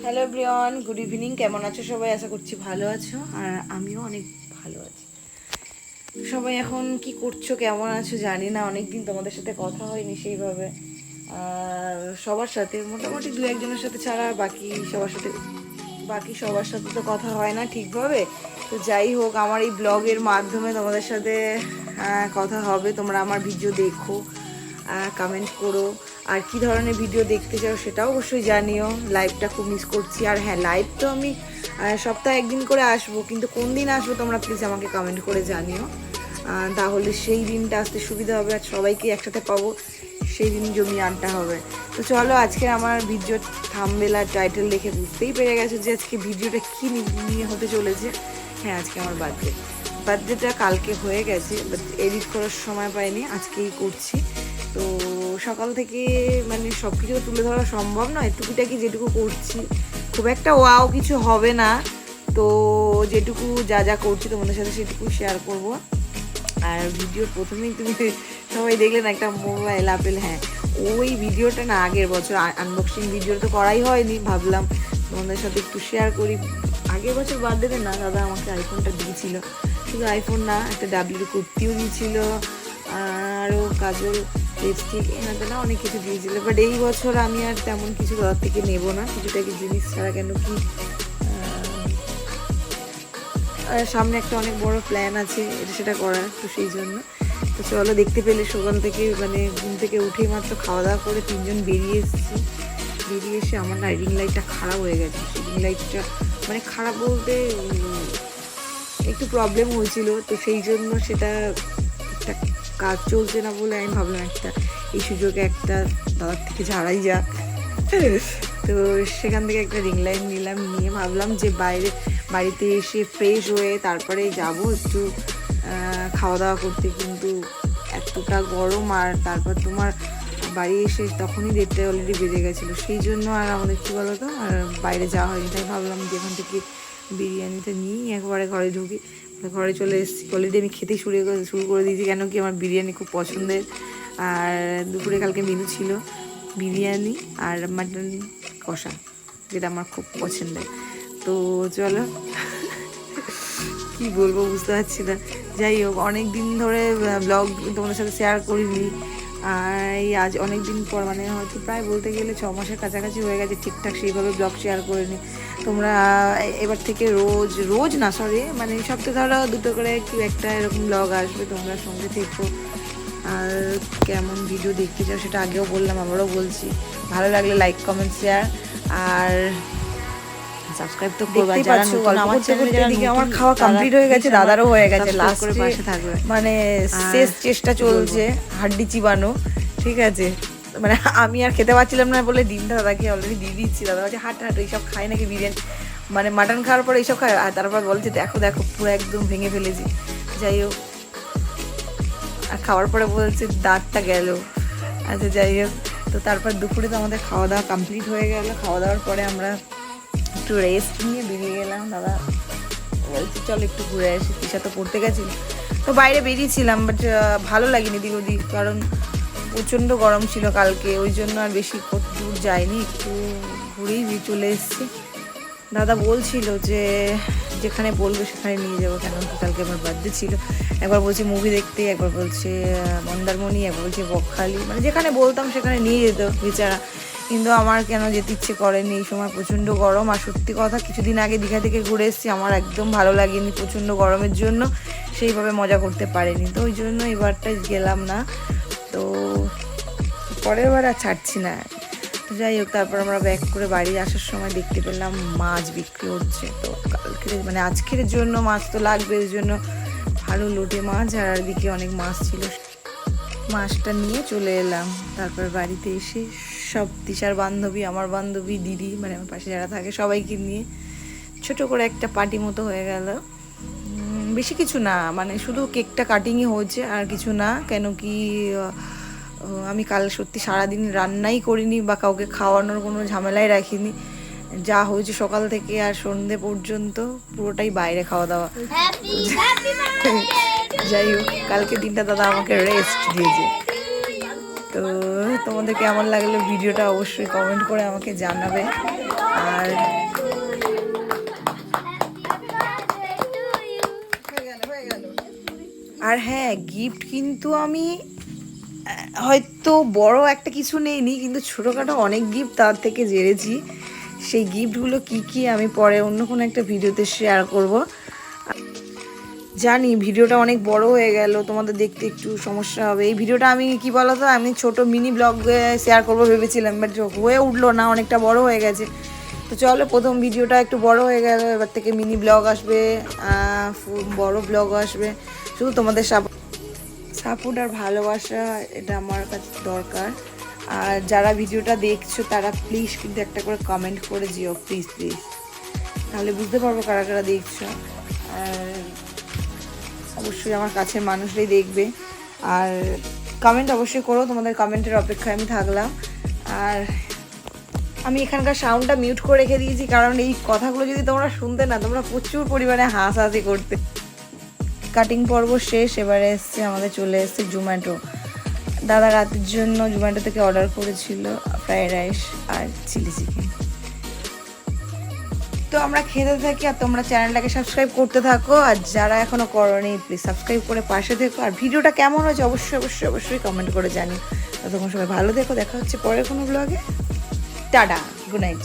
Hello everyone, good evening. কেমন আছো সবাই? আশা করছি ভালো আছো, আর আমিও অনেক ভালো আছি। সবাই এখন কি করছো, কেমন আছো জানি না, অনেকদিন তোমাদের সাথে কথা হয়নি সেইভাবে। আর সবার সাথে মোটামুটি দু একজনের সাথে ছাড়া বাকি সবার সাথে তো কথা হয় না ঠিকভাবে। তো যাই হোক, আমার এই ব্লগের মাধ্যমে তোমাদের সাথে কথা হবে। তোমরা আমার ভিডিও দেখো, কমেন্ট করো, আর কি ধরনের ভিডিও দেখতে চাও সেটাও অবশ্যই জানিও। লাইভটা খুব মিস করছি। আর হ্যাঁ, লাইভ তো আমি সপ্তাহে একদিন করে আসবো, কিন্তু কোন দিন আসবো তোমরা প্লিজ আমাকে কমেন্ট করে জানিও। তাহলে সেই দিনটা আসতে সুবিধা হবে, আর সবাইকে একসাথে পাবো, সেই দিন জমিয়ে আনটা হবে। তো চলো, আজকে আমার ভিডিও থাম্বনেল আর টাইটেল দেখে বুঝতেই পেরে গেছো যে আজকে ভিডিওটা কী নিয়ে হতে চলেছে। হ্যাঁ, আজকে আমার বার্থডেটা কালকে হয়ে গেছে, বাট এডিট করার সময় পাইনি, আজকেই করছি। তো সকাল থেকে মানে সব কিছু তুলে ধরা সম্ভব নয়, টুকিটাকি যেটুকু করছি, খুব একটা ওয়াও কিছু হবে না। তো যেটুকু যা যা করছি তোমাদের সাথে সেটুকু শেয়ার করব। আর ভিডিওর প্রথমেই তুমি সবাই দেখলে না একটা মোবাইল আপেল, হ্যাঁ ওই ভিডিওটা না আগের বছর আনবক্সিং ভিডিও তো করাই হয়নি, ভাবলাম তোমাদের সাথে একটু শেয়ার করি। আগের বছর বার্থডেতে না দাদা আমাকে আইফোনটা দিয়েছিল, শুধু আইফোন না, একটা ডাব্লিউ কুর্তিও দিয়েছিল, আরও কাজল, লিপস্টিক, এনাতে না অনেক কিছু দিয়েছিল। বাট এই বছর আমি আর তেমন কিছু দাদার থেকে নেবো না, কিছুটা কি জিনিস ছাড়া, কেন কি সামনে একটা অনেক বড় প্ল্যান আছে এটা সেটা করার, তো সেই জন্য। তো চলো, দেখতে পেলে সকাল থেকে মানে ঘুম থেকে উঠেই মাত্র খাওয়া দাওয়া করে তিনজন বেরিয়ে এসেছি। বেরিয়ে এসে আমার না রিং লাইটটা খারাপ হয়ে গেছে। রিং লাইটটা মানে খারাপ বলতে একটু প্রবলেম হয়েছিল, তো সেই জন্য সেটা একটা কাজ চলছে না বলে আমি ভাবলাম একটা এই সুযোগে একটা দাদার থেকে ঝাড়াই যাক। তো সেখান থেকে একটা রিং লাইট নিলাম, নিয়ে ভাবলাম যে বাড়িতে এসে ফ্রেশ হয়ে তারপরে যাব একটু খাওয়া দাওয়া করতে, কিন্তু এতটা গরম, আর তারপর তোমার বাড়ি এসে তখনই 1:30 অলরেডি বেজে গেছিলো, সেই জন্য আর আমাদের কী বলো তো আর বাইরে যাওয়া হয়নি। তাই ভাবলাম যে এখান থেকে বিরিয়ানিটা নিই, একবারে ঘরে ঢুকি। ঘরে চলে এসেছি, অলরেডি আমি খেতে শুরু করে দিয়েছি, কেন কি আমার বিরিয়ানি খুব পছন্দের। আর দুপুরে কালকে মেনু ছিল বিরিয়ানি আর মাটন কষা, যেটা আমার খুব পছন্দের। তো চলো, কি বলবো বুঝতে পারছি না। যাই হোক, অনেক দিন ধরে ব্লগ তোমাদের সাথে শেয়ার করিনি, আর এই আজ অনেক দিন পর, মানে হয়তো প্রায় বলতে গেলে 6 মাসের কাছাকাছি হয়ে গেছে ঠিকঠাক সেইভাবে ব্লগ শেয়ার করিনি। তোমরা এবার থেকে রোজ না, সরি, মানে সপ্তাহে ধরো 2টো করে কি একটা এরকম ব্লগ আসবে, তোমরা সঙ্গে থেকো। আর কেমন ভিডিও দেখতে চাও সেটা আগেও বললাম, আবারও বলছি, ভালো লাগলে লাইক, কমেন্ট, শেয়ার আর সাবস্ক্রাইব তো করবা। যারা নতুন আমার চ্যানেলে যারা নতুন, আমার খাওয়া কমপ্লিট হয়ে গেছে, দাদারও হয়ে গেছে, লাস্ট করে পাশে থাকবে, মানে শেষ চেষ্টা চলছে হাড্ডি চিবানো, ঠিক আছে। মানে আমি আর খেতে পারছিলাম না বলে ডিমটা দাদাকে অলরেডি দিয়ে দিচ্ছি। দাদা বলছে হাট এইসব খায় নাকি বিরিয়ানি, মানে মাটন খাওয়ার পরে এইসব খায়, আর তারপর বলছে দেখো দেখো পুরো একদম ভেঙে ফেলেছি। যাই হোক, আর খাওয়ার পরে বলছে দাঁতটা গেল। আচ্ছা যাই হোক, তো তারপর দুপুরে তো আমাদের খাওয়া দাওয়া কমপ্লিট হয়ে গেল। খাওয়া দাওয়ার পরে আমরা একটু রেস্ট নিয়ে বেরিয়ে গেলাম। দাদা বলছি চলো একটু ঘুরে আসি, তিশা তো পড়তে গেছিল, তো বাইরে বেরিয়েছিলাম, বাট ভালো লাগেনি দিক ওদিক, কারণ প্রচণ্ড গরম ছিল কালকে, ওই জন্য আর বেশি দূর যাইনি, একটু ঘুরেই চলে এসেছি। দাদা বলছিল যে যেখানে বলবে সেখানে নিয়ে যাবো, কেন কি কালকে আমার বার্থডে ছিল। একবার বলছে মুভি দেখতে, একবার বলছে মন্দারমণি, একবার বলছে বকখালি, মানে যেখানে বলতাম সেখানে নিয়ে যেত বেচারা। কিন্তু আমার কেন যেতে ইচ্ছে করেনি, এই সময় প্রচণ্ড গরম। আর সত্যি কথা, কিছুদিন আগে দীঘা থেকে ঘুরে এসেছি, আমার একদম ভালো লাগেনি, প্রচণ্ড গরমের জন্য সেইভাবে মজা করতে পারিনি, তো ওই জন্য এবারটা গেলাম না। তো পরের বার আর ছাড়ছি না। যাই হোক, তারপর আমরা ব্যাক করে বাড়ি আসার সময় দেখতে পেলাম মাছ বিক্রি হচ্ছে। তো কালকের মানে আজকের জন্য মাছ তো লাগবে, ওই জন্য ভালো লোটে মাছ, আর দিকে অনেক মাছ ছিল, মাছটা নিয়ে চলে এলাম। তারপর বাড়িতে এসে সব তিশার বান্ধবী, আমার বান্ধবী, দিদি, মানে আমার পাশে যারা থাকে সবাইকে নিয়ে ছোট করে একটা পার্টি মতো হয়ে গেল। বেশি কিছু না, মানে শুধু কেকটা কাটিংই হয়েছে, আর কিছু না। কেন কি আমি কাল সত্যি সারাদিন রান্নাই করিনি বা কাউকে খাওয়ানোর কোনো ঝামেলাই রাখিনি, যা হয়েছে সকাল থেকে আর সন্ধে পর্যন্ত পুরোটাই বাইরে খাওয়া দাওয়া। যাই হোক, কালকে দিনটা দাদা আমাকে রেস্ট দিয়েছে। তো তোমাদের কেমন লাগলো ভিডিওটা অবশ্যই কমেন্ট করে আমাকে জানাবে। আর আর হ্যাঁ, গিফট কিন্তু আমি হয়তো বড় একটা কিছু নেইনি, কিন্তু ছোটোখাটো অনেক গিফট তার থেকে জেরেছি। সেই গিফটগুলো কি কি আমি পরে অন্য কোনো একটা ভিডিওতে শেয়ার করব। জানি ভিডিওটা অনেক বড় হয়ে গেল, তোমাদের দেখতে একটু সমস্যা হবে। এই ভিডিওটা আমি কি বলতো, আমি ছোট মিনি ব্লগ শেয়ার করবো ভেবেছিলাম, বাট হয়ে উঠলো না, অনেকটা বড় হয়ে গেছে। তো চলো, প্রথম ভিডিওটা একটু বড় হয়ে গেল, এবার থেকে মিনি ব্লগ আসবে, বড় ব্লগ আসবে। শুধু তোমাদের সাপোর্ট আর ভালোবাসা, এটা আমার কাছে দরকার। আর যারা ভিডিওটা দেখছো তারা প্লিজ কিন্তু একটা করে কমেন্ট করে যেও, প্লিজ প্লিজ, তাহলে বুঝতে পারবো কারা কারা দেখছো। আর অবশ্যই আমার কাছের মানুষরাই দেখবে, আর কমেন্ট অবশ্যই করো, তোমাদের কমেন্টের অপেক্ষায় আমি থাকলাম। আর আমি এখানকার সাউন্ডটা মিউট করে রেখে দিয়েছি, কারণ এই কথাগুলো যদি তোমরা শুনতে না, তোমরা প্রচুর পরিমাণে হাসাহাসি করতে। কাটিং পর্ব শেষ, এবারে এসছে আমাদের, চলে এসছে জোম্যাটো। দাদা রাতের জন্য জোম্যাটো থেকে অর্ডার করেছিল ফ্রাইড রাইস আর চিলি চিকেন। তো আমরা খেতে থাকি, আর তোমরা চ্যানেলটাকে সাবস্ক্রাইব করতে থাকো, আর যারা এখনো করোনি প্লিজ সাবস্ক্রাইব করে পাশে থেকো। আর ভিডিওটা কেমন হয়েছে অবশ্যই অবশ্যই অবশ্যই কমেন্ট করে জানি। ততক্ষণ সবাই ভালো থেকো, দেখা হচ্ছে পরের কোনো ব্লগে। Tata, good night.